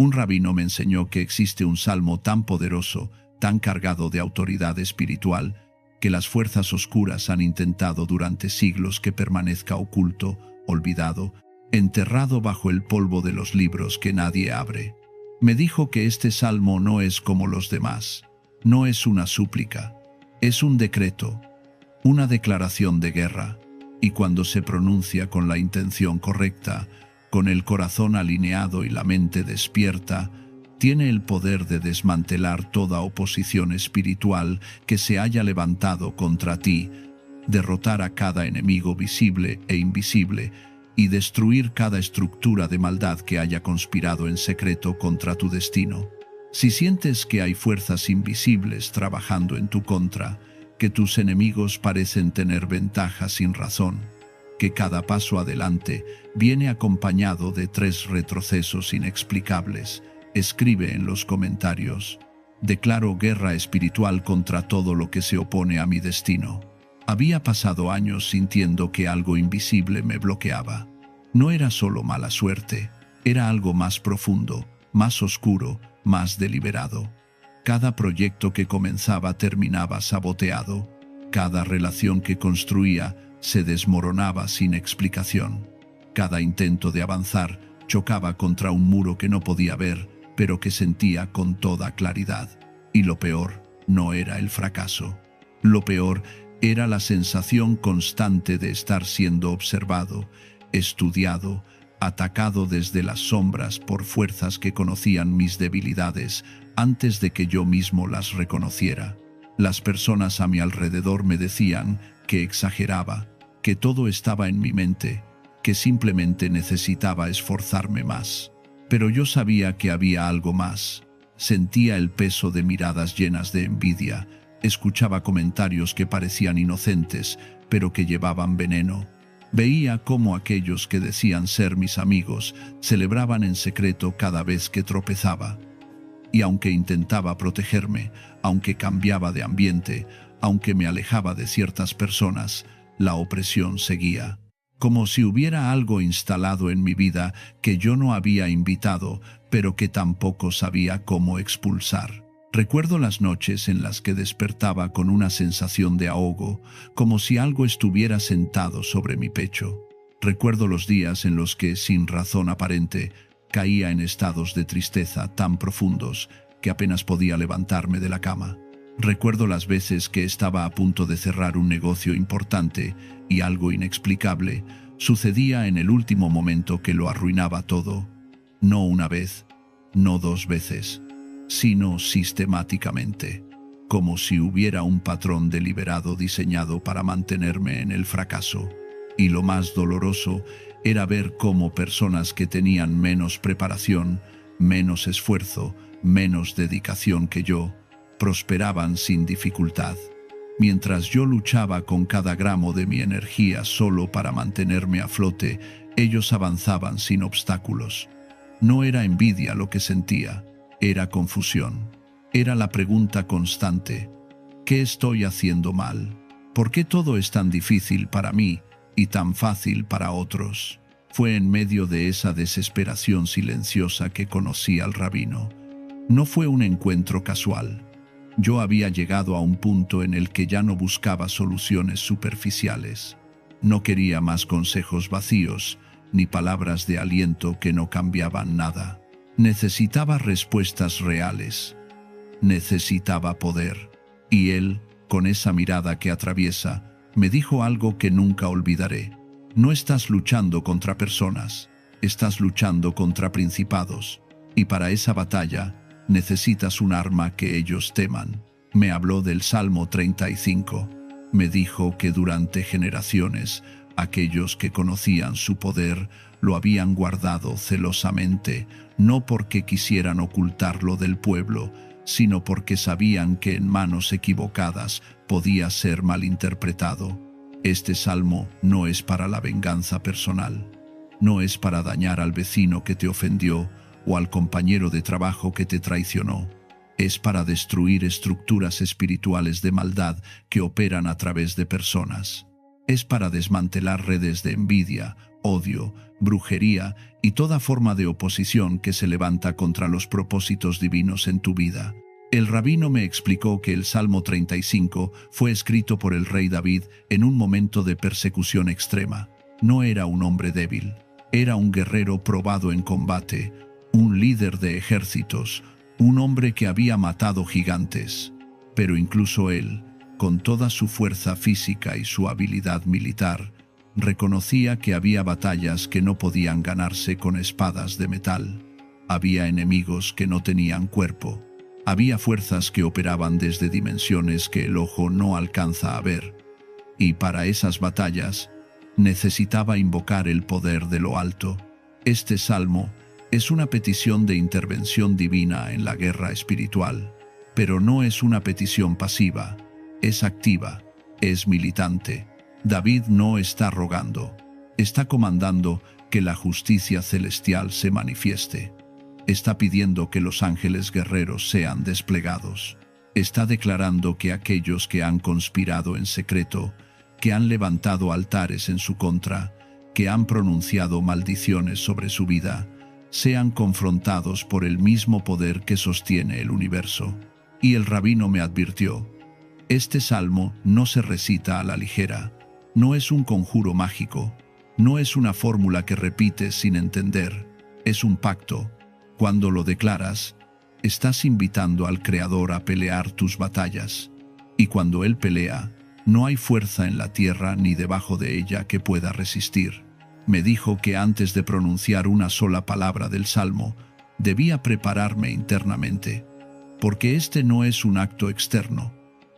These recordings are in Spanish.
Un rabino me enseñó que existe un salmo tan poderoso, tan cargado de autoridad espiritual, que las fuerzas oscuras han intentado durante siglos que permanezca oculto, olvidado, enterrado bajo el polvo de los libros que nadie abre. Me dijo que este salmo no es como los demás, no es una súplica, es un decreto, una declaración de guerra, y cuando se pronuncia con la intención correcta, con el corazón alineado y la mente despierta, tiene el poder de desmantelar toda oposición espiritual que se haya levantado contra ti, derrotar a cada enemigo visible e invisible y destruir cada estructura de maldad que haya conspirado en secreto contra tu destino. Si sientes que hay fuerzas invisibles trabajando en tu contra, que tus enemigos parecen tener ventaja sin razón, que cada paso adelante viene acompañado de 3 retrocesos inexplicables, escribe en los comentarios: declaro guerra espiritual contra todo lo que se opone a mi destino. Había pasado años sintiendo que algo invisible me bloqueaba. No era solo mala suerte, era algo más profundo, más oscuro, más deliberado. Cada proyecto que comenzaba terminaba saboteado. Cada relación que construía se desmoronaba sin explicación. Cada intento de avanzar chocaba contra un muro que no podía ver, pero que sentía con toda claridad. Y lo peor no era el fracaso. Lo peor era la sensación constante de estar siendo observado, estudiado, atacado desde las sombras por fuerzas que conocían mis debilidades antes de que yo mismo las reconociera. Las personas a mi alrededor me decían que exageraba, que todo estaba en mi mente, que simplemente necesitaba esforzarme más. Pero yo sabía que había algo más. Sentía el peso de miradas llenas de envidia, escuchaba comentarios que parecían inocentes, pero que llevaban veneno. Veía cómo aquellos que decían ser mis amigos celebraban en secreto cada vez que tropezaba. Y aunque intentaba protegerme, aunque cambiaba de ambiente, aunque me alejaba de ciertas personas, la opresión seguía. Como si hubiera algo instalado en mi vida que yo no había invitado, pero que tampoco sabía cómo expulsar. Recuerdo las noches en las que despertaba con una sensación de ahogo, como si algo estuviera sentado sobre mi pecho. Recuerdo los días en los que, sin razón aparente, caía en estados de tristeza tan profundos que apenas podía levantarme de la cama. Recuerdo las veces que estaba a punto de cerrar un negocio importante y algo inexplicable sucedía en el último momento que lo arruinaba todo. No una vez, no 2 veces, sino sistemáticamente, como si hubiera un patrón deliberado diseñado para mantenerme en el fracaso. Y lo más doloroso era ver cómo personas que tenían menos preparación, menos esfuerzo, menos dedicación que yo, prosperaban sin dificultad. Mientras yo luchaba con cada gramo de mi energía solo para mantenerme a flote, ellos avanzaban sin obstáculos. No era envidia lo que sentía, era confusión. Era la pregunta constante: ¿qué estoy haciendo mal? ¿Por qué todo es tan difícil para mí y tan fácil para otros? Fue en medio de esa desesperación silenciosa que conocí al rabino. No fue un encuentro casual. Yo había llegado a un punto en el que ya no buscaba soluciones superficiales. No quería más consejos vacíos, ni palabras de aliento que no cambiaban nada. Necesitaba respuestas reales. Necesitaba poder. Y él, con esa mirada que atraviesa, me dijo algo que nunca olvidaré. No estás luchando contra personas, estás luchando contra principados. Y para esa batalla, necesitas un arma que ellos teman. Me habló del Salmo 35. Me dijo que durante generaciones, aquellos que conocían su poder lo habían guardado celosamente, no porque quisieran ocultarlo del pueblo, sino porque sabían que en manos equivocadas podía ser malinterpretado. Este salmo no es para la venganza personal, no es para dañar al vecino que te ofendió o al compañero de trabajo que te traicionó. Es para destruir estructuras espirituales de maldad que operan a través de personas. Es para desmantelar redes de envidia, odio, brujería y toda forma de oposición que se levanta contra los propósitos divinos en tu vida. El rabino me explicó que el Salmo 35 fue escrito por el rey David en un momento de persecución extrema. No era un hombre débil, era un guerrero probado en combate, un líder de ejércitos, un hombre que había matado gigantes. Pero incluso él, con toda su fuerza física y su habilidad militar, reconocía que había batallas que no podían ganarse con espadas de metal. Había enemigos que no tenían cuerpo. Había fuerzas que operaban desde dimensiones que el ojo no alcanza a ver. Y para esas batallas, necesitaba invocar el poder de lo alto. Este salmo es una petición de intervención divina en la guerra espiritual, pero no es una petición pasiva, es activa, es militante. David no está rogando, está comandando que la justicia celestial se manifieste. Está pidiendo que los ángeles guerreros sean desplegados. Está declarando que aquellos que han conspirado en secreto, que han levantado altares en su contra, que han pronunciado maldiciones sobre su vida, sean confrontados por el mismo poder que sostiene el universo. Y el rabino me advirtió: este salmo no se recita a la ligera, no es un conjuro mágico, no es una fórmula que repites sin entender, es un pacto. Cuando lo declaras, estás invitando al Creador a pelear tus batallas. Y cuando Él pelea, no hay fuerza en la tierra ni debajo de ella que pueda resistir. Me dijo que antes de pronunciar una sola palabra del Salmo, debía prepararme internamente, porque este no es un acto externo,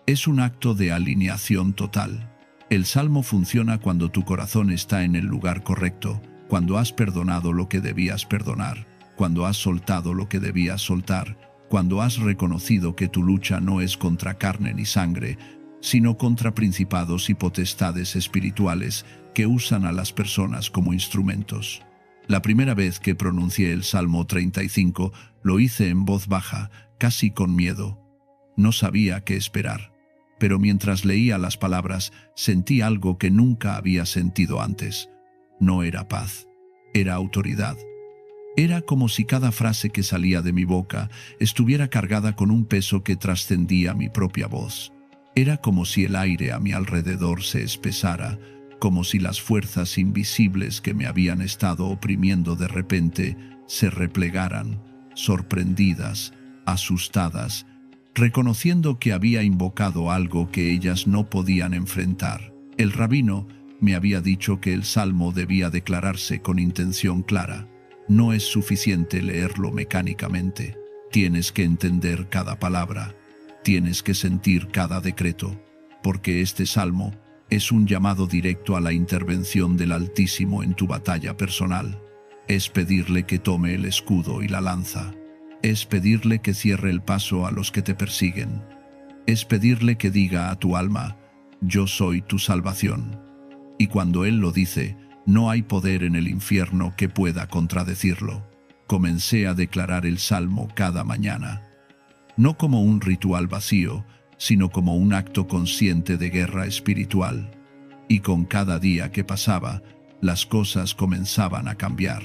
es un acto de alineación total. El Salmo funciona cuando tu corazón está en el lugar correcto, cuando has perdonado lo que debías perdonar, cuando has soltado lo que debías soltar, cuando has reconocido que tu lucha no es contra carne ni sangre, sino contra principados y potestades espirituales que usan a las personas como instrumentos. La primera vez que pronuncié el Salmo 35, lo hice en voz baja, casi con miedo. No sabía qué esperar, pero mientras leía las palabras, sentí algo que nunca había sentido antes. No era paz, era autoridad. Era como si cada frase que salía de mi boca estuviera cargada con un peso que trascendía mi propia voz. Era como si el aire a mi alrededor se espesara, como si las fuerzas invisibles que me habían estado oprimiendo de repente se replegaran, sorprendidas, asustadas, reconociendo que había invocado algo que ellas no podían enfrentar. El rabino me había dicho que el salmo debía declararse con intención clara. No es suficiente leerlo mecánicamente. Tienes que entender cada palabra. Tienes que sentir cada decreto, porque este salmo es un llamado directo a la intervención del Altísimo en tu batalla personal. Es pedirle que tome el escudo y la lanza. Es pedirle que cierre el paso a los que te persiguen. Es pedirle que diga a tu alma: yo soy tu salvación. Y cuando Él lo dice, no hay poder en el infierno que pueda contradecirlo. Comencé a declarar el salmo cada mañana, no como un ritual vacío, sino como un acto consciente de guerra espiritual. Y con cada día que pasaba, las cosas comenzaban a cambiar.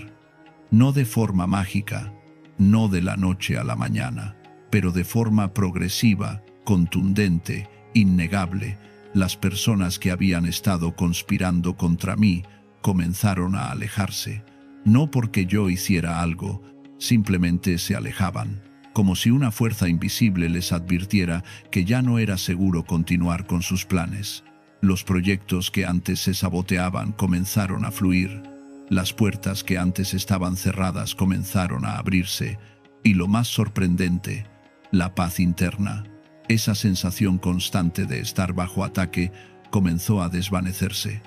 No de forma mágica, no de la noche a la mañana, pero de forma progresiva, contundente, innegable. Las personas que habían estado conspirando contra mí comenzaron a alejarse, no porque yo hiciera algo, simplemente se alejaban, como si una fuerza invisible les advirtiera que ya no era seguro continuar con sus planes. Los proyectos que antes se saboteaban comenzaron a fluir, las puertas que antes estaban cerradas comenzaron a abrirse, y lo más sorprendente, la paz interna, esa sensación constante de estar bajo ataque, comenzó a desvanecerse.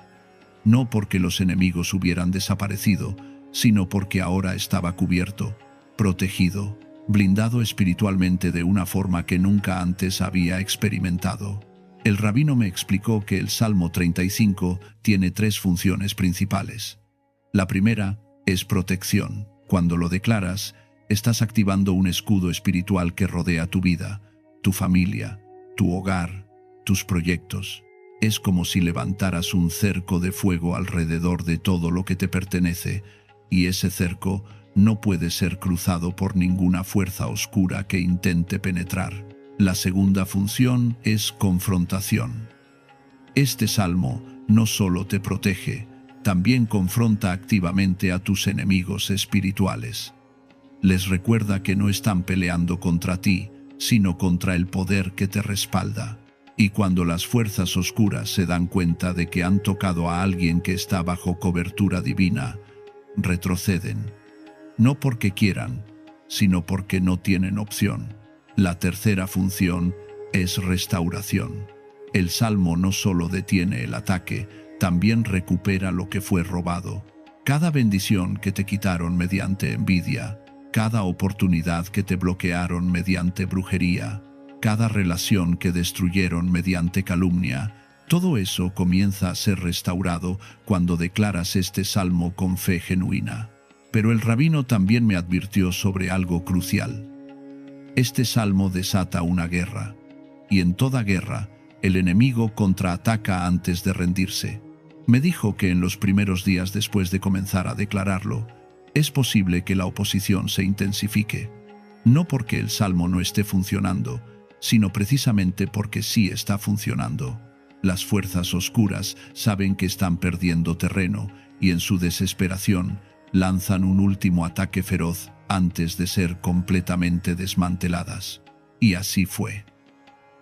No porque los enemigos hubieran desaparecido, sino porque ahora estaba cubierto, protegido, blindado espiritualmente de una forma que nunca antes había experimentado. El rabino me explicó que el Salmo 35 tiene 3 funciones principales. La primera es protección. Cuando lo declaras, estás activando un escudo espiritual que rodea tu vida, tu familia, tu hogar, tus proyectos. Es como si levantaras un cerco de fuego alrededor de todo lo que te pertenece, y ese cerco no puede ser cruzado por ninguna fuerza oscura que intente penetrar. La segunda función es confrontación. Este salmo no solo te protege, también confronta activamente a tus enemigos espirituales. Les recuerda que no están peleando contra ti, sino contra el poder que te respalda. Y cuando las fuerzas oscuras se dan cuenta de que han tocado a alguien que está bajo cobertura divina, retroceden. No porque quieran, sino porque no tienen opción. La tercera función es restauración. El salmo no solo detiene el ataque, también recupera lo que fue robado. Cada bendición que te quitaron mediante envidia, cada oportunidad que te bloquearon mediante brujería, cada relación que destruyeron mediante calumnia, todo eso comienza a ser restaurado cuando declaras este salmo con fe genuina. Pero el rabino también me advirtió sobre algo crucial. Este salmo desata una guerra, y en toda guerra, el enemigo contraataca antes de rendirse. Me dijo que en los primeros días después de comenzar a declararlo, es posible que la oposición se intensifique, no porque el salmo no esté funcionando, sino precisamente porque sí está funcionando. Las fuerzas oscuras saben que están perdiendo terreno y en su desesperación lanzan un último ataque feroz antes de ser completamente desmanteladas. Y así fue.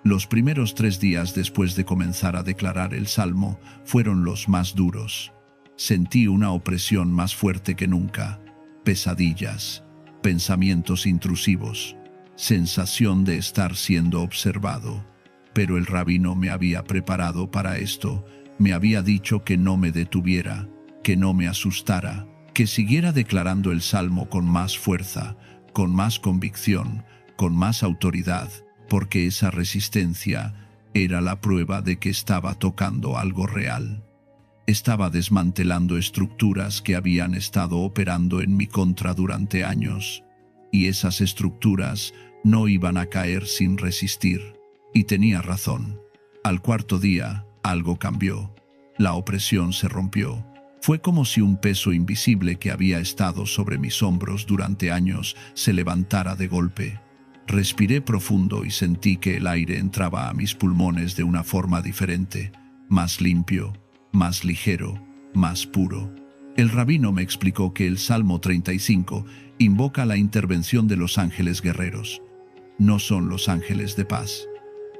Los primeros 3 días después de comenzar a declarar el salmo fueron los más duros. Sentí una opresión más fuerte que nunca, pesadillas, pensamientos intrusivos, sensación de estar siendo observado. Pero el rabino me había preparado para esto, me había dicho que no me detuviera, que no me asustara, que siguiera declarando el salmo con más fuerza, con más convicción, con más autoridad, porque esa resistencia era la prueba de que estaba tocando algo real. Estaba desmantelando estructuras que habían estado operando en mi contra durante años, y esas estructuras no iban a caer sin resistir. Y tenía razón. Al cuarto día, algo cambió. La opresión se rompió. Fue como si un peso invisible que había estado sobre mis hombros durante años se levantara de golpe. Respiré profundo y sentí que el aire entraba a mis pulmones de una forma diferente, más limpio, más ligero, más puro. El rabino me explicó que el Salmo 35 invoca la intervención de los ángeles guerreros. No son los ángeles de paz.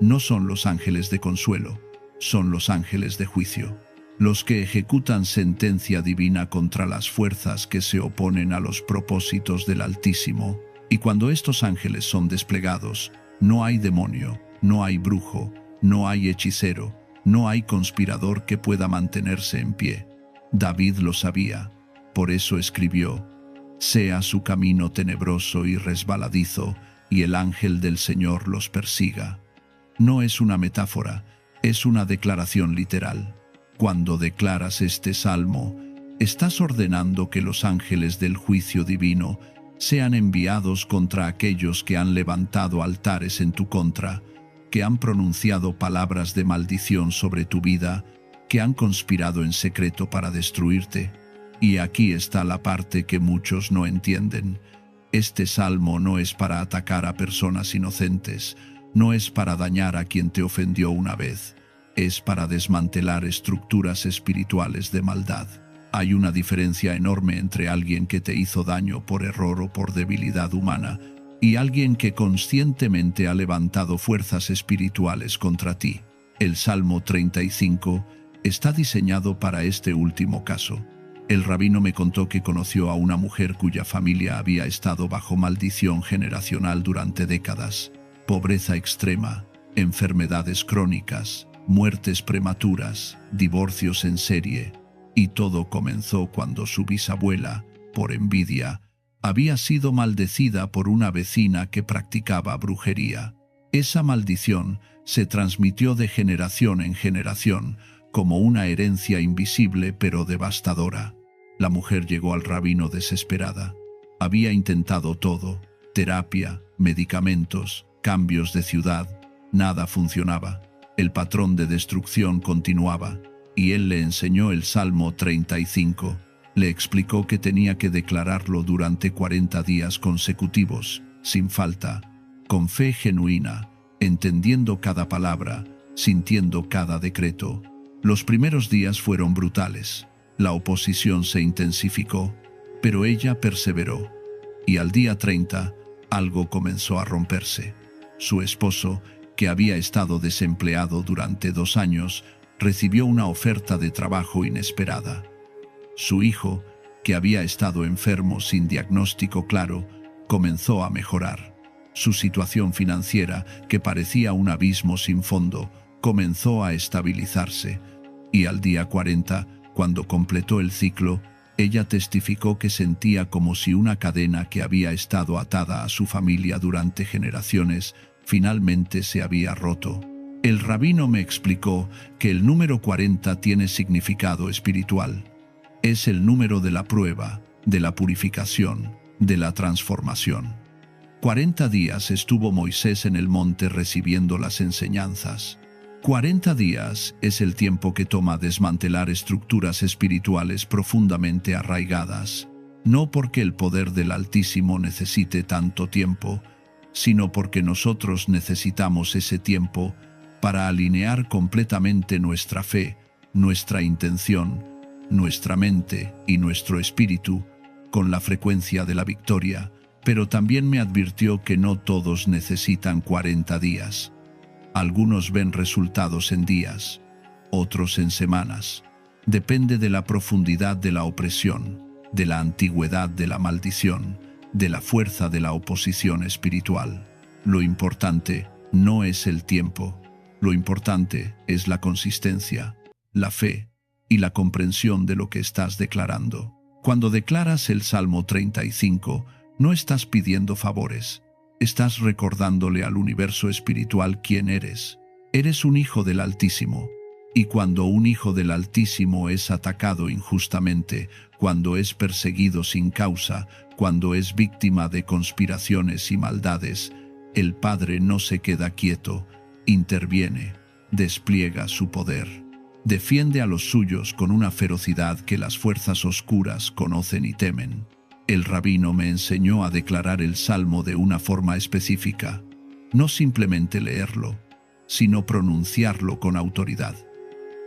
No son los ángeles de consuelo, son los ángeles de juicio, los que ejecutan sentencia divina contra las fuerzas que se oponen a los propósitos del Altísimo. Y cuando estos ángeles son desplegados, no hay demonio, no hay brujo, no hay hechicero, no hay conspirador que pueda mantenerse en pie. David lo sabía, por eso escribió: «Sea su camino tenebroso y resbaladizo, y el ángel del Señor los persiga». No es una metáfora, es una declaración literal. Cuando declaras este salmo, estás ordenando que los ángeles del juicio divino sean enviados contra aquellos que han levantado altares en tu contra, que han pronunciado palabras de maldición sobre tu vida, que han conspirado en secreto para destruirte. Y aquí está la parte que muchos no entienden. Este salmo no es para atacar a personas inocentes, no es para dañar a quien te ofendió una vez, es para desmantelar estructuras espirituales de maldad. Hay una diferencia enorme entre alguien que te hizo daño por error o por debilidad humana y alguien que conscientemente ha levantado fuerzas espirituales contra ti. El Salmo 35 está diseñado para este último caso. El rabino me contó que conoció a una mujer cuya familia había estado bajo maldición generacional durante décadas. Pobreza extrema, enfermedades crónicas, muertes prematuras, divorcios en serie, y todo comenzó cuando su bisabuela, por envidia, había sido maldecida por una vecina que practicaba brujería. Esa maldición se transmitió de generación en generación, como una herencia invisible pero devastadora. La mujer llegó al rabino desesperada. Había intentado todo: terapia, medicamentos, cambios de ciudad, nada funcionaba. El patrón de destrucción continuaba, y él le enseñó el Salmo 35. Le explicó que tenía que declararlo durante 40 días consecutivos, sin falta, con fe genuina, entendiendo cada palabra, sintiendo cada decreto. Los primeros días fueron brutales. La oposición se intensificó, pero ella perseveró. Y al día 30, algo comenzó a romperse. Su esposo, que había estado desempleado durante 2 años, recibió una oferta de trabajo inesperada. Su hijo, que había estado enfermo sin diagnóstico claro, comenzó a mejorar. Su situación financiera, que parecía un abismo sin fondo, comenzó a estabilizarse. Y al día 40, cuando completó el ciclo, ella testificó que sentía como si una cadena que había estado atada a su familia durante generaciones finalmente se había roto. El rabino me explicó que el número 40 tiene significado espiritual. Es el número de la prueba, de la purificación, de la transformación. 40 días estuvo Moisés en el monte recibiendo las enseñanzas. 40 días es el tiempo que toma desmantelar estructuras espirituales profundamente arraigadas, no porque el poder del Altísimo necesite tanto tiempo, sino porque nosotros necesitamos ese tiempo para alinear completamente nuestra fe, nuestra intención, nuestra mente y nuestro espíritu con la frecuencia de la victoria, pero también me advirtió que no todos necesitan 40 días. Algunos ven resultados en días, otros en semanas. Depende de la profundidad de la opresión, de la antigüedad de la maldición, de la fuerza de la oposición espiritual. Lo importante no es el tiempo, lo importante es la consistencia, la fe y la comprensión de lo que estás declarando. Cuando declaras el Salmo 35, no estás pidiendo favores. Estás recordándole al universo espiritual quién eres. Eres un hijo del Altísimo. Y cuando un hijo del Altísimo es atacado injustamente, cuando es perseguido sin causa, cuando es víctima de conspiraciones y maldades, el Padre no se queda quieto, interviene, despliega su poder. Defiende a los suyos con una ferocidad que las fuerzas oscuras conocen y temen. El rabino me enseñó a declarar el Salmo de una forma específica, no simplemente leerlo, sino pronunciarlo con autoridad.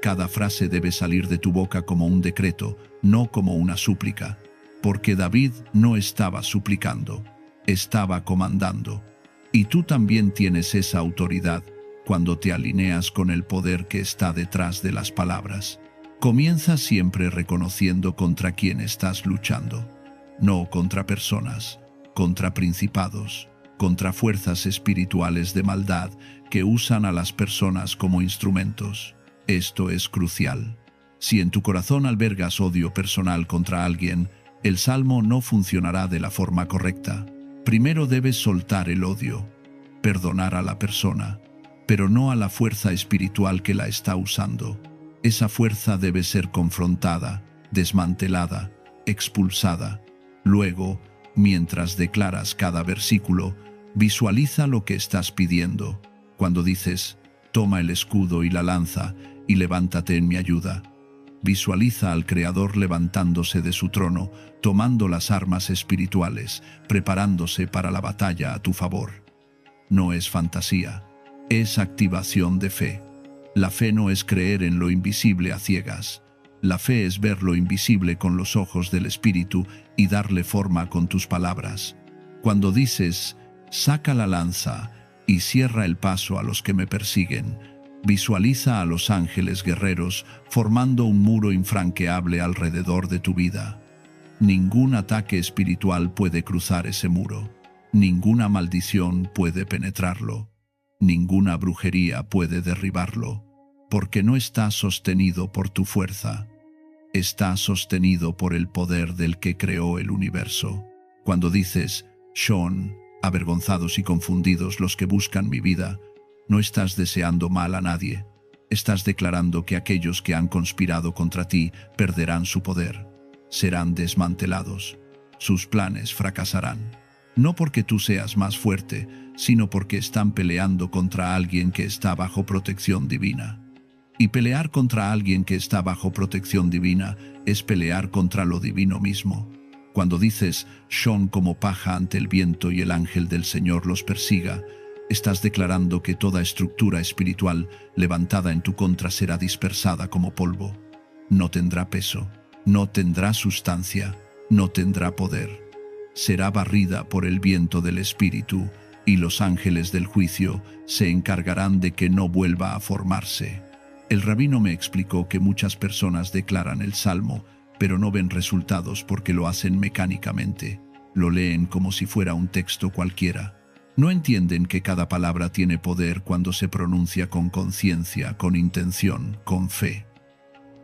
Cada frase debe salir de tu boca como un decreto, no como una súplica, porque David no estaba suplicando, estaba comandando. Y tú también tienes esa autoridad cuando te alineas con el poder que está detrás de las palabras. Comienza siempre reconociendo contra quién estás luchando. No contra personas, contra principados, contra fuerzas espirituales de maldad que usan a las personas como instrumentos. Esto es crucial. Si en tu corazón albergas odio personal contra alguien, el salmo no funcionará de la forma correcta. Primero debes soltar el odio, perdonar a la persona, pero no a la fuerza espiritual que la está usando. Esa fuerza debe ser confrontada, desmantelada, expulsada. Luego, mientras declaras cada versículo, visualiza lo que estás pidiendo. Cuando dices, toma el escudo y la lanza y levántate en mi ayuda. Visualiza al Creador levantándose de su trono, tomando las armas espirituales, preparándose para la batalla a tu favor. No es fantasía, es activación de fe. La fe no es creer en lo invisible a ciegas. La fe es ver lo invisible con los ojos del Espíritu y darle forma con tus palabras. Cuando dices, saca la lanza y cierra el paso a los que me persiguen, visualiza a los ángeles guerreros formando un muro infranqueable alrededor de tu vida. Ningún ataque espiritual puede cruzar ese muro. Ninguna maldición puede penetrarlo. Ninguna brujería puede derribarlo, porque no está sostenido por tu fuerza. Está sostenido por el poder del que creó el universo. Cuando dices, Shon, avergonzados y confundidos los que buscan mi vida, no estás deseando mal a nadie. Estás declarando que aquellos que han conspirado contra ti perderán su poder, serán desmantelados, sus planes fracasarán. no porque tú seas más fuerte, sino porque están peleando contra alguien que está bajo protección divina. Y pelear contra alguien que está bajo protección divina es pelear contra lo divino mismo. Cuando dices, son como paja ante el viento y el ángel del Señor los persiga, estás declarando que toda estructura espiritual levantada en tu contra será dispersada como polvo. No tendrá peso, no tendrá sustancia, no tendrá poder. Será barrida por el viento del Espíritu, y los ángeles del juicio se encargarán de que no vuelva a formarse. El rabino me explicó que muchas personas declaran el Salmo, pero no ven resultados porque lo hacen mecánicamente. Lo leen como si fuera un texto cualquiera. No entienden que cada palabra tiene poder cuando se pronuncia con conciencia, con intención, con fe.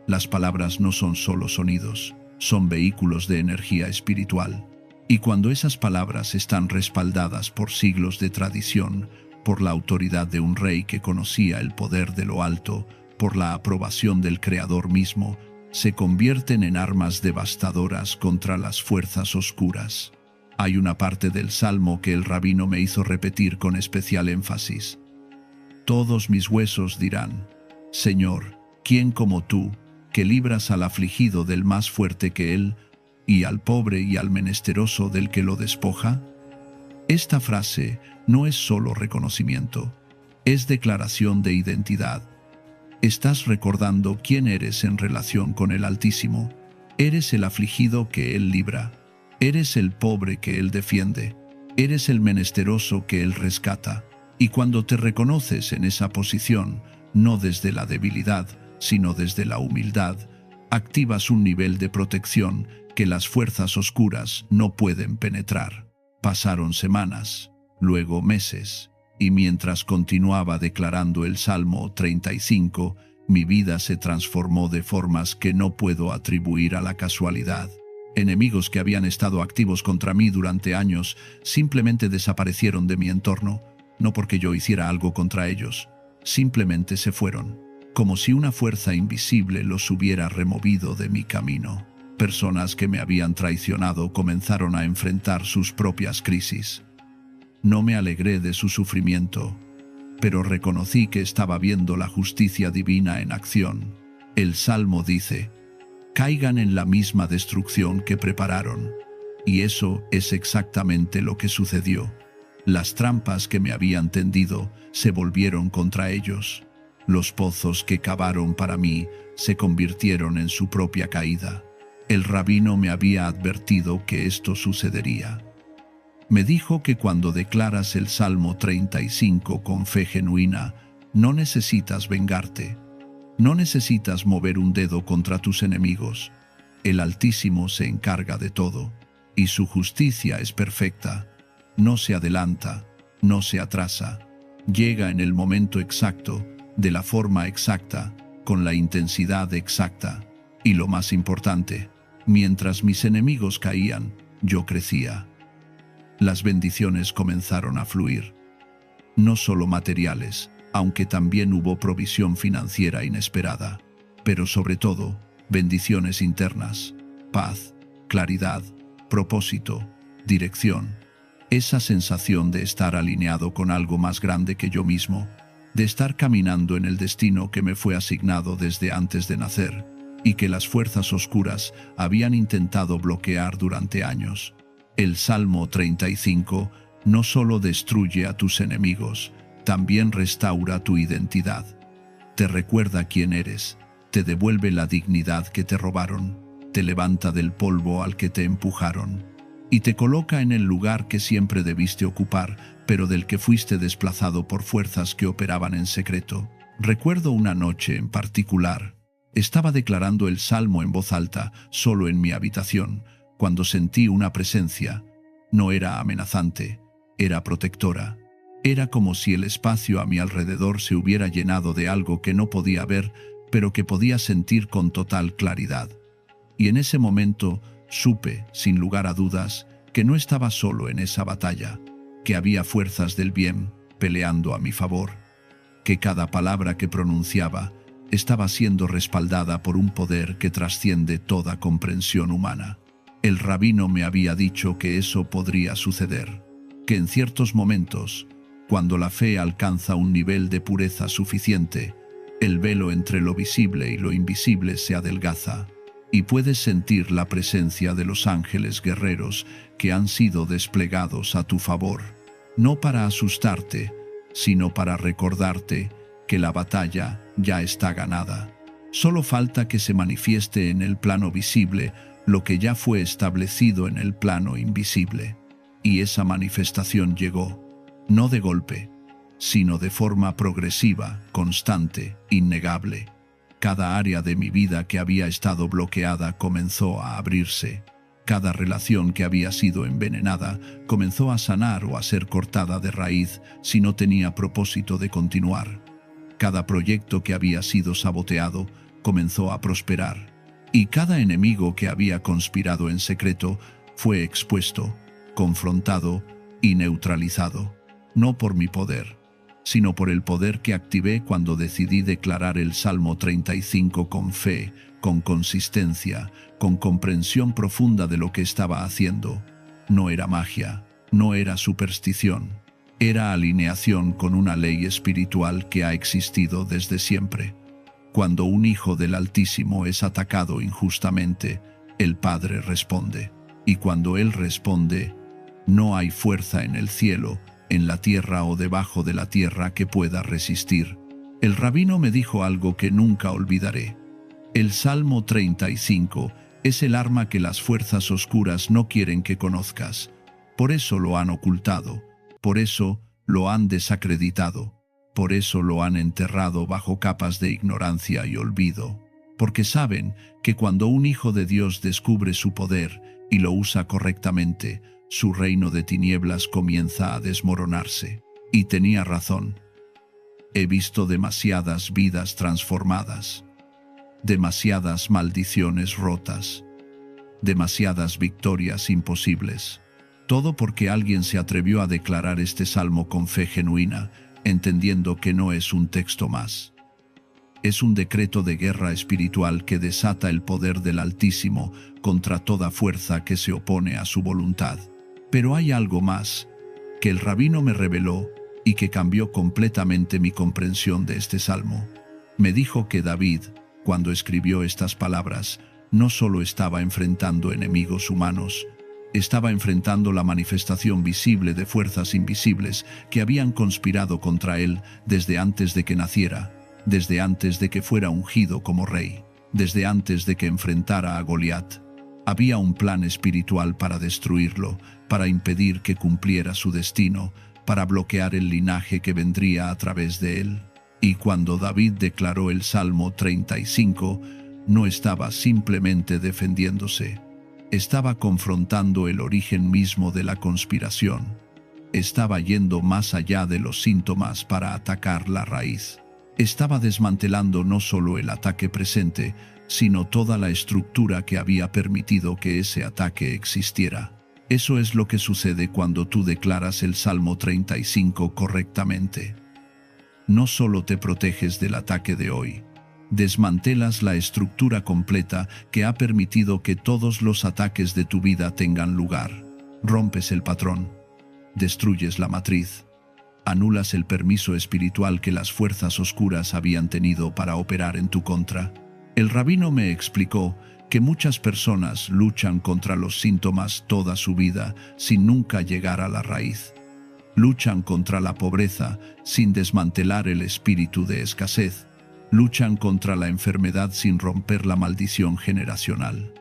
Las palabras no son solo sonidos, son vehículos de energía espiritual. Y cuando esas palabras están respaldadas por siglos de tradición, por la autoridad de un rey que conocía el poder de lo alto, por la aprobación del Creador mismo, se convierten en armas devastadoras contra las fuerzas oscuras. Hay una parte del Salmo que el rabino me hizo repetir con especial énfasis. Todos mis huesos dirán, Señor, ¿quién como tú, que libras al afligido del más fuerte que él, y al pobre y al menesteroso del que lo despoja? Esta frase no es solo reconocimiento, es declaración de identidad. Estás recordando quién eres en relación con el Altísimo. Eres el afligido que Él libra. Eres el pobre que Él defiende. Eres el menesteroso que Él rescata. Y cuando te reconoces en esa posición, no desde la debilidad, sino desde la humildad, activas un nivel de protección que las fuerzas oscuras no pueden penetrar. Pasaron semanas, luego meses, y mientras continuaba declarando el Salmo 35, mi vida se transformó de formas que no puedo atribuir a la casualidad. Enemigos que habían estado activos contra mí durante años simplemente desaparecieron de mi entorno, no porque yo hiciera algo contra ellos, simplemente se fueron, como si una fuerza invisible los hubiera removido de mi camino. Personas que me habían traicionado comenzaron a enfrentar sus propias crisis. No me alegré de su sufrimiento, pero reconocí que estaba viendo la justicia divina en acción. El Salmo dice, caigan en la misma destrucción que prepararon. Y eso es exactamente lo que sucedió. Las trampas que me habían tendido se volvieron contra ellos. Los pozos que cavaron para mí se convirtieron en su propia caída. El rabino me había advertido que esto sucedería. Me dijo que cuando declaras el Salmo 35 con fe genuina, no necesitas vengarte. No necesitas mover un dedo contra tus enemigos. El Altísimo se encarga de todo, y su justicia es perfecta. No se adelanta, no se atrasa. Llega en el momento exacto, de la forma exacta, con la intensidad exacta. Y lo más importante, mientras mis enemigos caían, yo crecía. Las bendiciones comenzaron a fluir. No solo materiales, aunque también hubo provisión financiera inesperada, pero sobre todo, bendiciones internas, paz, claridad, propósito, dirección. Esa sensación de estar alineado con algo más grande que yo mismo, de estar caminando en el destino que me fue asignado desde antes de nacer, y que las fuerzas oscuras habían intentado bloquear durante años. El Salmo 35 no solo destruye a tus enemigos, también restaura tu identidad. Te recuerda quién eres, te devuelve la dignidad que te robaron, te levanta del polvo al que te empujaron, y te coloca en el lugar que siempre debiste ocupar, pero del que fuiste desplazado por fuerzas que operaban en secreto. Recuerdo una noche en particular. Estaba declarando el Salmo en voz alta, solo en mi habitación, cuando sentí una presencia. No era amenazante, era protectora. Era como si el espacio a mi alrededor se hubiera llenado de algo que no podía ver, pero que podía sentir con total claridad. Y en ese momento supe, sin lugar a dudas, que no estaba solo en esa batalla, que había fuerzas del bien peleando a mi favor, que cada palabra que pronunciaba estaba siendo respaldada por un poder que trasciende toda comprensión humana. El rabino me había dicho que eso podría suceder, que en ciertos momentos, cuando la fe alcanza un nivel de pureza suficiente, el velo entre lo visible y lo invisible se adelgaza, y puedes sentir la presencia de los ángeles guerreros que han sido desplegados a tu favor, no para asustarte, sino para recordarte que la batalla ya está ganada. Solo falta que se manifieste en el plano visible lo que ya fue establecido en el plano invisible. Y esa manifestación llegó, no de golpe, sino de forma progresiva, constante, innegable. Cada área de mi vida que había estado bloqueada comenzó a abrirse. Cada relación que había sido envenenada comenzó a sanar o a ser cortada de raíz si no tenía propósito de continuar. Cada proyecto que había sido saboteado comenzó a prosperar. Y cada enemigo que había conspirado en secreto fue expuesto, confrontado y neutralizado, no por mi poder, sino por el poder que activé cuando decidí declarar el Salmo 35 con fe, con consistencia, con comprensión profunda de lo que estaba haciendo. No era magia, no era superstición, era alineación con una ley espiritual que ha existido desde siempre. Cuando un hijo del Altísimo es atacado injustamente, el Padre responde. Y cuando Él responde, no hay fuerza en el cielo, en la tierra o debajo de la tierra que pueda resistir. El rabino me dijo algo que nunca olvidaré. El Salmo 35 es el arma que las fuerzas oscuras no quieren que conozcas. Por eso lo han ocultado, por eso lo han desacreditado. Por eso lo han enterrado bajo capas de ignorancia y olvido, porque saben que cuando un hijo de Dios descubre su poder y lo usa correctamente, su reino de tinieblas comienza a desmoronarse. Y tenía razón. He visto demasiadas vidas transformadas, demasiadas maldiciones rotas, demasiadas victorias imposibles. Todo porque alguien se atrevió a declarar este salmo con fe genuina, entendiendo que no es un texto más. Es un decreto de guerra espiritual que desata el poder del Altísimo contra toda fuerza que se opone a su voluntad. Pero hay algo más, que el rabino me reveló y que cambió completamente mi comprensión de este salmo. Me dijo que David, cuando escribió estas palabras, no solo estaba enfrentando enemigos humanos, estaba enfrentando la manifestación visible de fuerzas invisibles que habían conspirado contra él desde antes de que naciera, desde antes de que fuera ungido como rey, desde antes de que enfrentara a Goliat. Había un plan espiritual para destruirlo, para impedir que cumpliera su destino, para bloquear el linaje que vendría a través de él. Y cuando David declaró el Salmo 35, no estaba simplemente defendiéndose. Estaba confrontando el origen mismo de la conspiración. Estaba yendo más allá de los síntomas para atacar la raíz. Estaba desmantelando no solo el ataque presente, sino toda la estructura que había permitido que ese ataque existiera. Eso es lo que sucede cuando tú declaras el Salmo 35 correctamente. No solo te proteges del ataque de hoy, desmantelas la estructura completa que ha permitido que todos los ataques de tu vida tengan lugar. Rompes el patrón, destruyes la matriz, anulas el permiso espiritual que las fuerzas oscuras habían tenido para operar en tu contra. El rabino me explicó que muchas personas luchan contra los síntomas toda su vida sin nunca llegar a la raíz. Luchan contra la pobreza sin desmantelar el espíritu de escasez. Luchan contra la enfermedad sin romper la maldición generacional.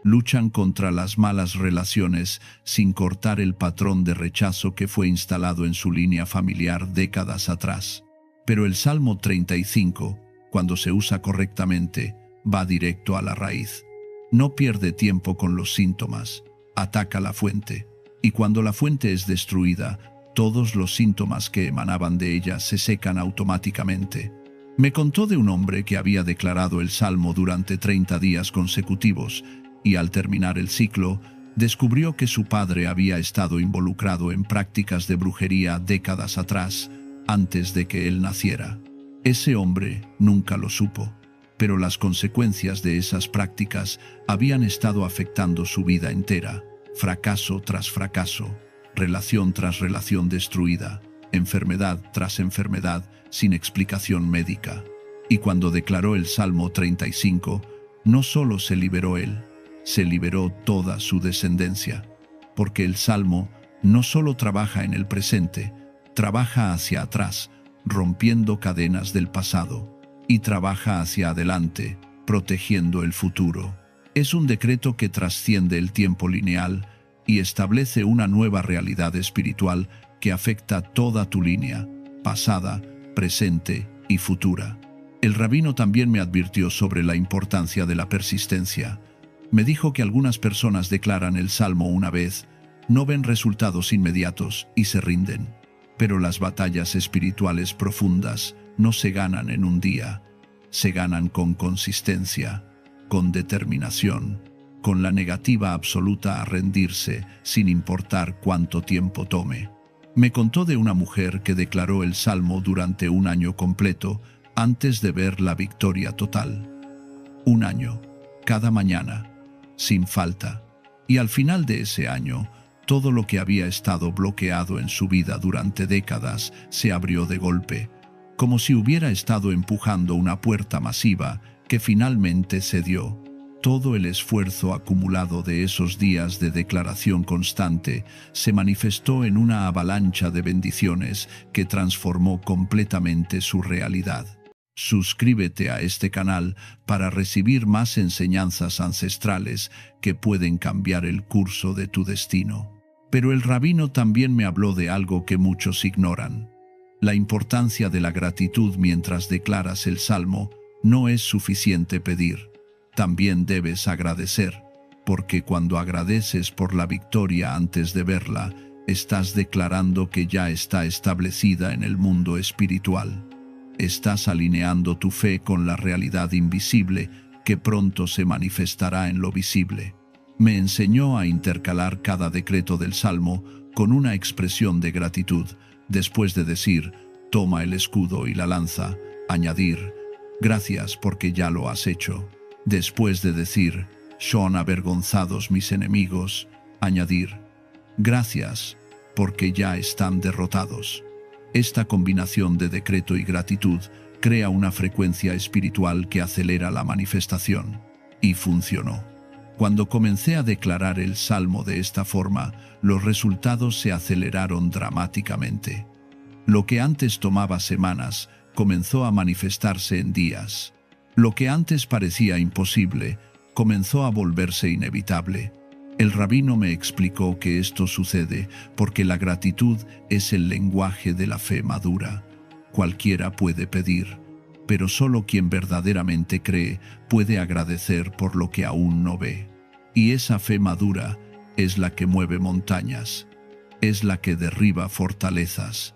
Luchan contra las malas relaciones sin cortar el patrón de rechazo que fue instalado en su línea familiar décadas atrás. Pero el Salmo 35, cuando se usa correctamente, va directo a la raíz. No pierde tiempo con los síntomas, ataca la fuente. Y cuando la fuente es destruida, todos los síntomas que emanaban de ella se secan automáticamente. Me contó de un hombre que había declarado el Salmo durante 30 días consecutivos y al terminar el ciclo, descubrió que su padre había estado involucrado en prácticas de brujería décadas atrás, antes de que él naciera. Ese hombre nunca lo supo. pero las consecuencias de esas prácticas habían estado afectando su vida entera, fracaso tras fracaso, relación tras relación destruida, enfermedad tras enfermedad sin explicación médica. Y cuando declaró el Salmo 35, no solo se liberó él, se liberó toda su descendencia, porque el Salmo no solo trabaja en el presente, trabaja hacia atrás, rompiendo cadenas del pasado, y trabaja hacia adelante, protegiendo el futuro. Es un decreto que trasciende el tiempo lineal y establece una nueva realidad espiritual que afecta toda tu línea, pasada, presente y futura. El rabino también me advirtió sobre la importancia de la persistencia. Me dijo que algunas personas declaran el Salmo una vez, no ven resultados inmediatos y se rinden. Pero las batallas espirituales profundas no se ganan en un día, se ganan con consistencia, con determinación, con la negativa absoluta a rendirse sin importar cuánto tiempo tome. Me contó de una mujer que declaró el Salmo durante un año completo antes de ver la victoria total. Un año, cada mañana, sin falta. Y al final de ese año, todo lo que había estado bloqueado en su vida durante décadas se abrió de golpe, como si hubiera estado empujando una puerta masiva que finalmente cedió. Todo el esfuerzo acumulado de esos días de declaración constante se manifestó en una avalancha de bendiciones que transformó completamente su realidad. Suscríbete a este canal para recibir más enseñanzas ancestrales que pueden cambiar el curso de tu destino. Pero el rabino también me habló de algo que muchos ignoran. La importancia de la gratitud mientras declaras el Salmo. No es suficiente pedir. También debes agradecer, porque cuando agradeces por la victoria antes de verla, estás declarando que ya está establecida en el mundo espiritual. Estás alineando tu fe con la realidad invisible que pronto se manifestará en lo visible. Me enseñó a intercalar cada decreto del Salmo con una expresión de gratitud, después de decir, toma el escudo y la lanza, añadir, gracias porque ya lo has hecho. Después de decir, son avergonzados mis enemigos, añadir, gracias, porque ya están derrotados. Esta combinación de decreto y gratitud crea una frecuencia espiritual que acelera la manifestación. Y funcionó. Cuando comencé a declarar el Salmo de esta forma, los resultados se aceleraron dramáticamente. Lo que antes tomaba semanas, comenzó a manifestarse en días. Lo que antes parecía imposible, comenzó a volverse inevitable. El rabino me explicó que esto sucede porque la gratitud es el lenguaje de la fe madura. Cualquiera puede pedir, pero solo quien verdaderamente cree puede agradecer por lo que aún no ve. Y esa fe madura es la que mueve montañas, es la que derriba fortalezas,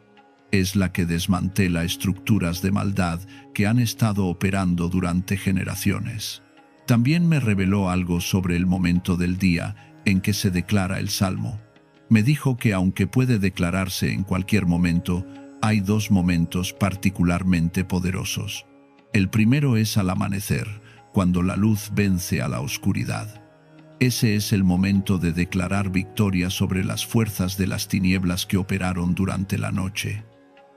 es la que desmantela estructuras de maldad que han estado operando durante generaciones. También me reveló algo sobre el momento del día en que se declara el Salmo. Me dijo que aunque puede declararse en cualquier momento, hay dos momentos particularmente poderosos. El primero es al amanecer, cuando la luz vence a la oscuridad. Ese es el momento de declarar victoria sobre las fuerzas de las tinieblas que operaron durante la noche.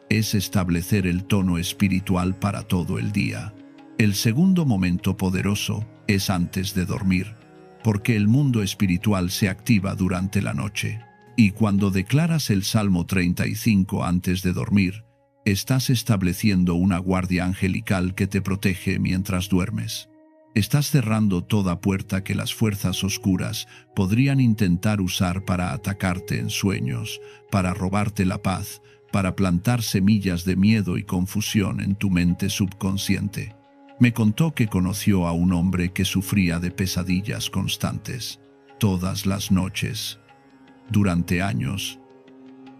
Es establecer el tono espiritual para todo el día. El segundo momento poderoso es antes de dormir, porque el mundo espiritual se activa durante la noche. Y cuando declaras el Salmo 35 antes de dormir, estás estableciendo una guardia angelical que te protege mientras duermes. Estás cerrando toda puerta que las fuerzas oscuras podrían intentar usar para atacarte en sueños, para robarte la paz, para plantar semillas de miedo y confusión en tu mente subconsciente. Me contó que conoció a un hombre que sufría de pesadillas constantes, todas las noches. Durante años,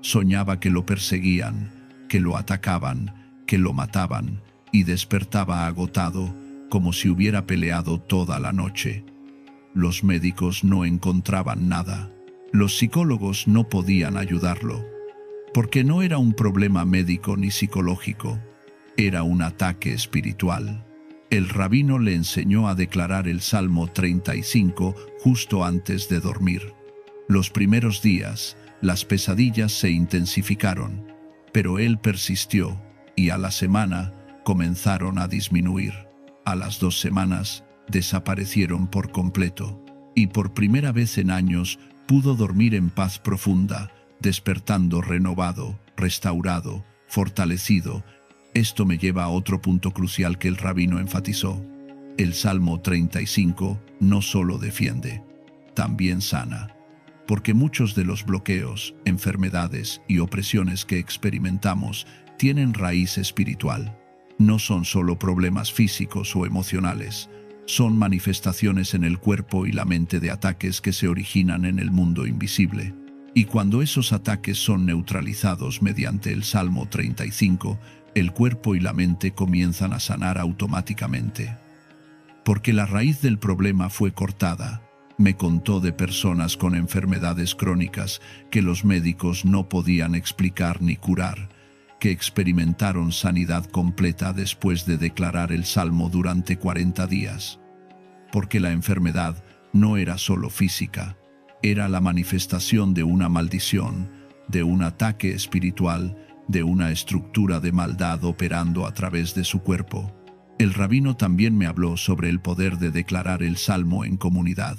soñaba que lo perseguían, que lo atacaban, que lo mataban, y despertaba agotado, como si hubiera peleado toda la noche. Los médicos no encontraban nada. Los psicólogos no podían ayudarlo. Porque no era un problema médico ni psicológico, era un ataque espiritual. El rabino le enseñó a declarar el Salmo 35 justo antes de dormir. Los primeros días, las pesadillas se intensificaron, pero él persistió y a la semana comenzaron a disminuir. A las 2 semanas desaparecieron por completo y por primera vez en años pudo dormir en paz profunda, despertando renovado, restaurado, fortalecido. Esto me lleva a otro punto crucial que el rabino enfatizó. El Salmo 35 no solo defiende, también sana. Porque muchos de los bloqueos, enfermedades y opresiones que experimentamos tienen raíz espiritual. No son solo problemas físicos o emocionales, son manifestaciones en el cuerpo y la mente de ataques que se originan en el mundo invisible. Y cuando esos ataques son neutralizados mediante el Salmo 35, el cuerpo y la mente comienzan a sanar automáticamente. Porque la raíz del problema fue cortada. Me contó de personas con enfermedades crónicas que los médicos no podían explicar ni curar, que experimentaron sanidad completa después de declarar el Salmo durante 40 días. Porque la enfermedad no era solo física, era la manifestación de una maldición, de un ataque espiritual, de una estructura de maldad operando a través de su cuerpo. El rabino también me habló sobre el poder de declarar el Salmo en comunidad.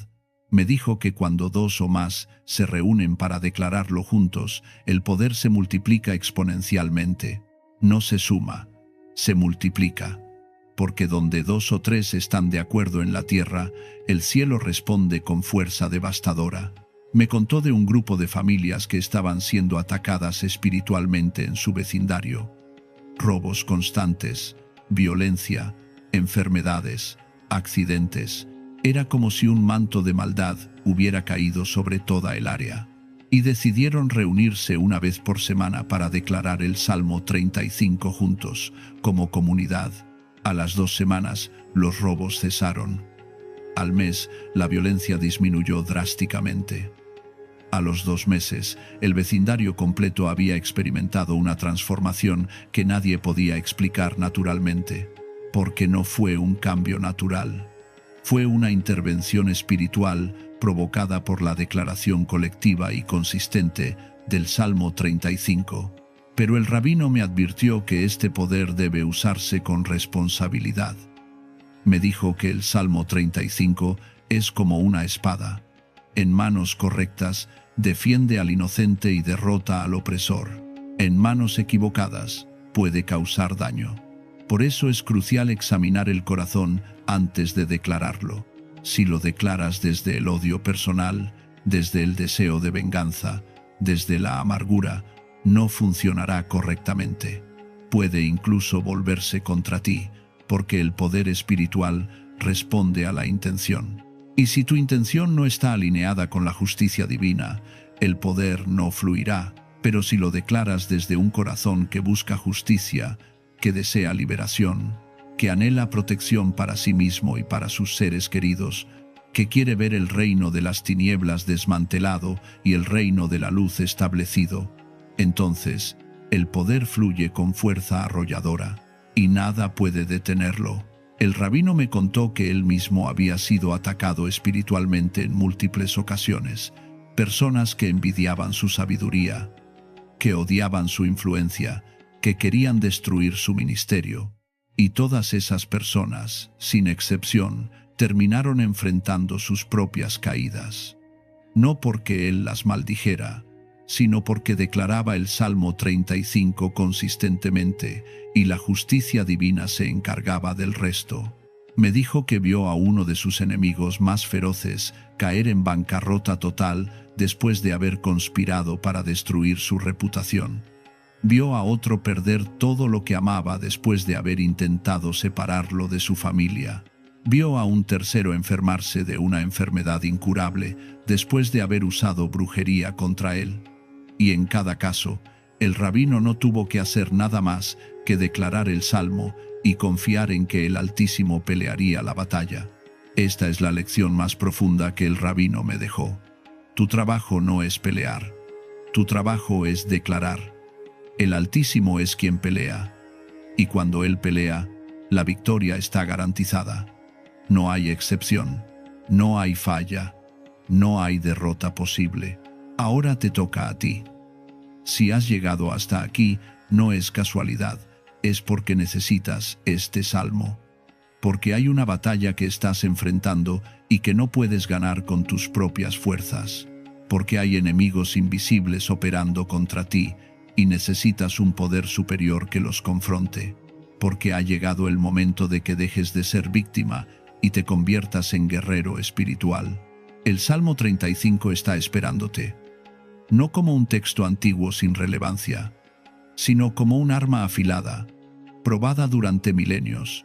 Me dijo que cuando 2 o más se reúnen para declararlo juntos, el poder se multiplica exponencialmente. No se suma, se multiplica. Porque donde 2 o 3 están de acuerdo en la tierra, el cielo responde con fuerza devastadora. Me contó de un grupo de familias que estaban siendo atacadas espiritualmente en su vecindario. Robos constantes, violencia, enfermedades, accidentes. Era como si un manto de maldad hubiera caído sobre toda el área. Y decidieron reunirse una vez por semana para declarar el Salmo 35 juntos, como comunidad. A las 2 semanas, los robos cesaron. Al mes, la violencia disminuyó drásticamente. A los 2 meses, el vecindario completo había experimentado una transformación que nadie podía explicar naturalmente, porque no fue un cambio natural. Fue una intervención espiritual provocada por la declaración colectiva y consistente del Salmo 35. Pero el rabino me advirtió que este poder debe usarse con responsabilidad. Me dijo que el Salmo 35 es como una espada. En manos correctas, defiende al inocente y derrota al opresor. En manos equivocadas, puede causar daño. Por eso es crucial examinar el corazón antes de declararlo. Si lo declaras desde el odio personal, desde el deseo de venganza, desde la amargura, no funcionará correctamente. Puede incluso volverse contra ti, porque el poder espiritual responde a la intención. Y si tu intención no está alineada con la justicia divina, el poder no fluirá. Pero si lo declaras desde un corazón que busca justicia, que desea liberación, que anhela protección para sí mismo y para sus seres queridos, que quiere ver el reino de las tinieblas desmantelado y el reino de la luz establecido, entonces el poder fluye con fuerza arrolladora, y nada puede detenerlo. El rabino me contó que él mismo había sido atacado espiritualmente en múltiples ocasiones, personas que envidiaban su sabiduría, que odiaban su influencia, que querían destruir su ministerio. Y todas esas personas, sin excepción, terminaron enfrentando sus propias caídas. No porque él las maldijera, sino porque declaraba el Salmo 35 consistentemente y la justicia divina se encargaba del resto. Me dijo que vio a uno de sus enemigos más feroces caer en bancarrota total después de haber conspirado para destruir su reputación. Vio a otro perder todo lo que amaba después de haber intentado separarlo de su familia. Vio a un tercero enfermarse de una enfermedad incurable después de haber usado brujería contra él. Y en cada caso, el rabino no tuvo que hacer nada más que declarar el Salmo y confiar en que el Altísimo pelearía la batalla. Esta es la lección más profunda que el rabino me dejó. Tu trabajo no es pelear. Tu trabajo es declarar. El Altísimo es quien pelea. Y cuando Él pelea, La victoria está garantizada. No hay excepción. No hay falla. No hay derrota posible. Ahora te toca a ti. Si has llegado hasta aquí, no es casualidad, es porque necesitas este salmo. Porque hay una batalla que estás enfrentando y que no puedes ganar con tus propias fuerzas. Porque hay enemigos invisibles operando contra ti y necesitas un poder superior que los confronte. Porque ha llegado el momento de que dejes de ser víctima y te conviertas en guerrero espiritual. El Salmo 35 está esperándote. No como un texto antiguo sin relevancia, sino como un arma afilada, probada durante milenios,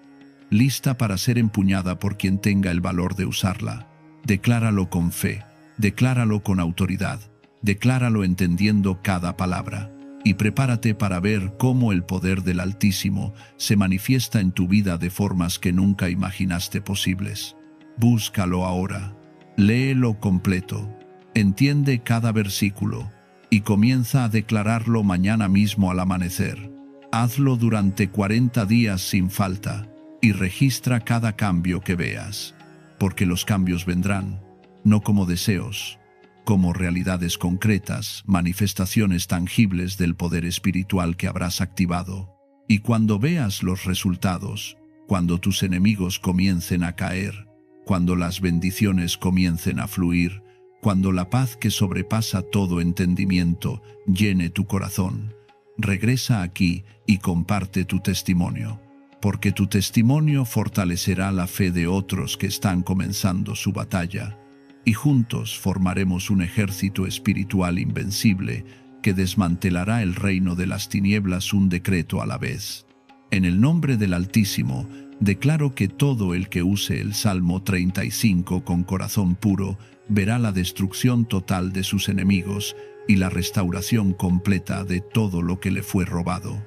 lista para ser empuñada por quien tenga el valor de usarla. Decláralo con fe, decláralo con autoridad, decláralo entendiendo cada palabra, y prepárate para ver cómo el poder del Altísimo se manifiesta en tu vida de formas que nunca imaginaste posibles. Búscalo ahora, léelo completo, entiende cada versículo y comienza a declararlo mañana mismo al amanecer. Hazlo durante 40 días sin falta y registra cada cambio que veas, porque los cambios vendrán, no como deseos, como realidades concretas, manifestaciones tangibles del poder espiritual que habrás activado. Y cuando veas los resultados, cuando tus enemigos comiencen a caer, cuando las bendiciones comiencen a fluir, cuando la paz que sobrepasa todo entendimiento llene tu corazón, regresa aquí y comparte tu testimonio, porque tu testimonio fortalecerá la fe de otros que están comenzando su batalla, y juntos formaremos un ejército espiritual invencible que desmantelará el reino de las tinieblas un decreto a la vez. En el nombre del Altísimo, declaro que todo el que use el Salmo 35 con corazón puro verá la destrucción total de sus enemigos y la restauración completa de todo lo que le fue robado.